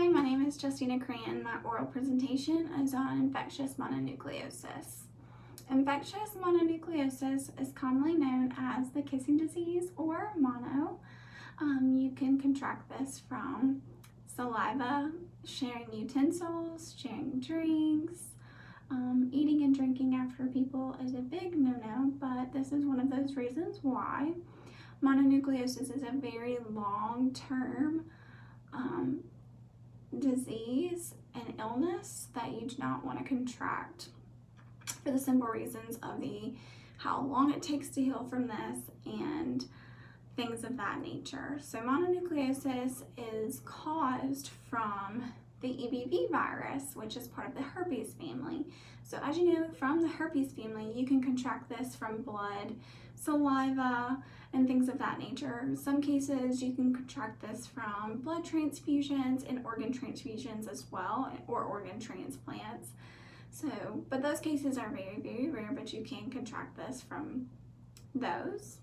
Hi, my name is Justina Cran. My oral presentation is on infectious mononucleosis. Infectious mononucleosis is commonly known as the kissing disease or mono. You can contract this from saliva, sharing utensils, sharing drinks. Eating and drinking after people is a big no-no, but this is one of those reasons why. Mononucleosis is a very long-term disease and illness that you do not want to contract for the simple reasons of how long it takes to heal from this and things of that nature. So mononucleosis is caused from the EBV virus, which is part of the herpes family. So as you know, from the herpes family, you can contract this from blood, saliva, and things of that nature. In some cases, you can contract this from blood transfusions and organ transfusions as well, or organ transplants. But those cases are very, very rare, but you can contract this from those.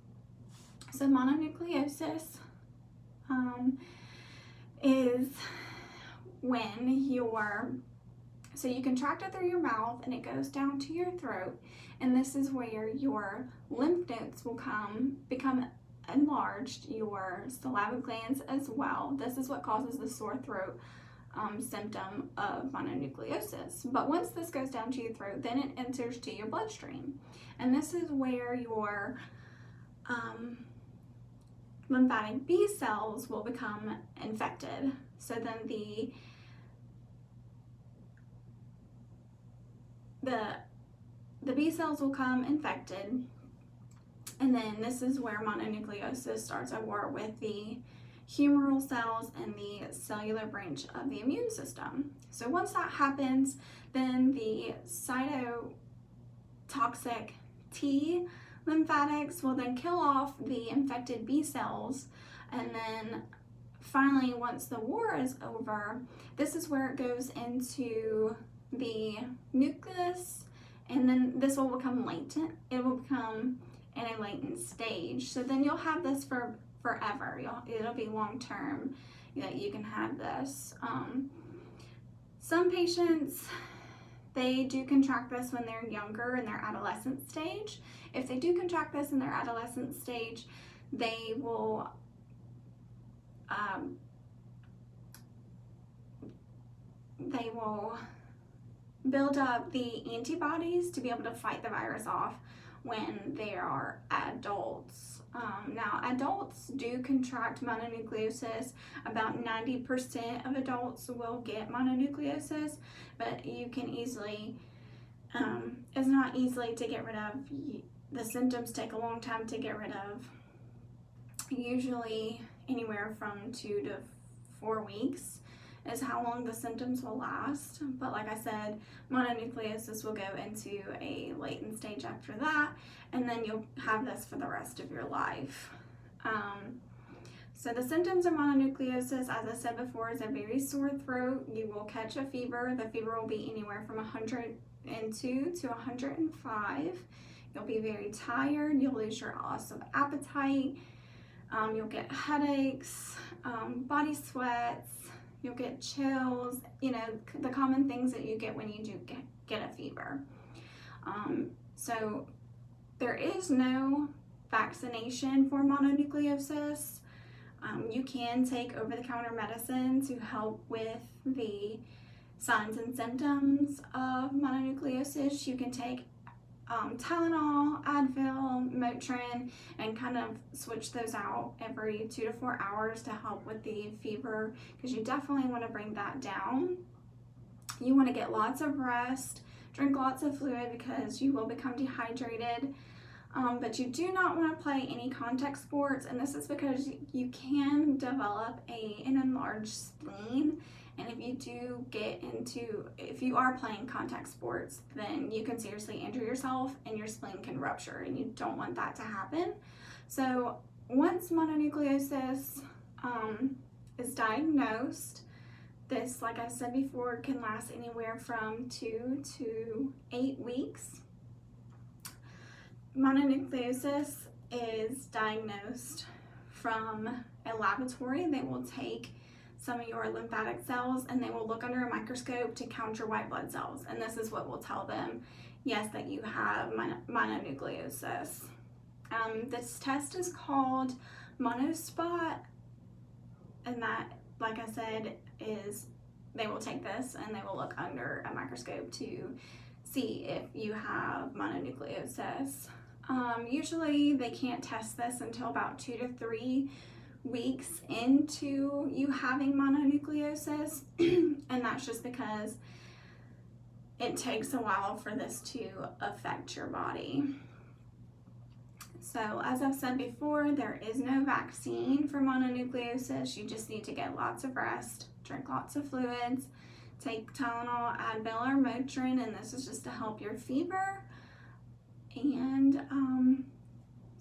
So mononucleosis is when so you contract it through your mouth and it goes down to your throat, and this is where your lymph nodes will become enlarged, your saliva glands as well. This is what causes the sore throat symptom of mononucleosis. But once this goes down to your throat, then it enters to your bloodstream, and this is where your lymphatic B cells will become infected. So then the B cells will come infected, and then this is where mononucleosis starts a war with the humoral cells and the cellular branch of the immune system. So once that happens, then the cytotoxic T lymphatics will then kill off the infected B cells, and then finally, once the war is over, this is where it goes into the nucleus, and then this will become latent. It will become in a latent stage. So then you'll have this for forever. It'll be long term that you can have this. Some patients, they do contract this when they're younger in their adolescent stage. If they do contract this in their adolescent stage, they will build up the antibodies to be able to fight the virus off when they are adults. Now, adults do contract mononucleosis. About 90% of adults will get mononucleosis, but you can easily, it's not easily to get rid of. The symptoms take a long time to get rid of, usually anywhere from 2 to 4 weeks is how long the symptoms will last. But like I said, mononucleosis will go into a latent stage after that, and then you'll have this for the rest of your life. So the symptoms of mononucleosis, as I said before, is a very sore throat. You will catch a fever. The fever will be anywhere from 102 to 105. You'll be very tired. You'll lose your loss of appetite. You'll get headaches, body sweats. You'll get chills, the common things that you get when you do get a fever. So there is no vaccination for mononucleosis. You can take over-the-counter medicine to help with the signs and symptoms of mononucleosis. You can take Tylenol, Advil, Motrin, and kind of switch those out every 2 to 4 hours to help with the fever, because you definitely want to bring that down. You want to get lots of rest, drink lots of fluid because you will become dehydrated, but you do not want to play any contact sports, and this is because you can develop an enlarged spleen. And if you are playing contact sports, then you can seriously injure yourself and your spleen can rupture, and you don't want that to happen. So once mononucleosis is diagnosed, this, like I said before, can last anywhere from 2 to 8 weeks. Mononucleosis is diagnosed from a laboratory. They will take some of your lymphatic cells, and they will look under a microscope to count your white blood cells. And this is what will tell them, yes, that you have mononucleosis. This test is called monospot, and that, like I said, is they will take this and they will look under a microscope to see if you have mononucleosis. Usually they can't test this until about 2 to 3 weeks into you having mononucleosis, and that's just because it takes a while for this to affect your body. So as I've said before, there is no vaccine for mononucleosis. You just need to get lots of rest, drink lots of fluids, take Tylenol, Advil, or Motrin, and this is just to help your fever. And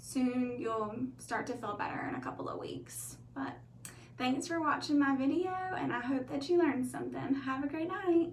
soon you'll start to feel better in a couple of weeks. But thanks for watching my video, and I hope that you learned something. Have a great night.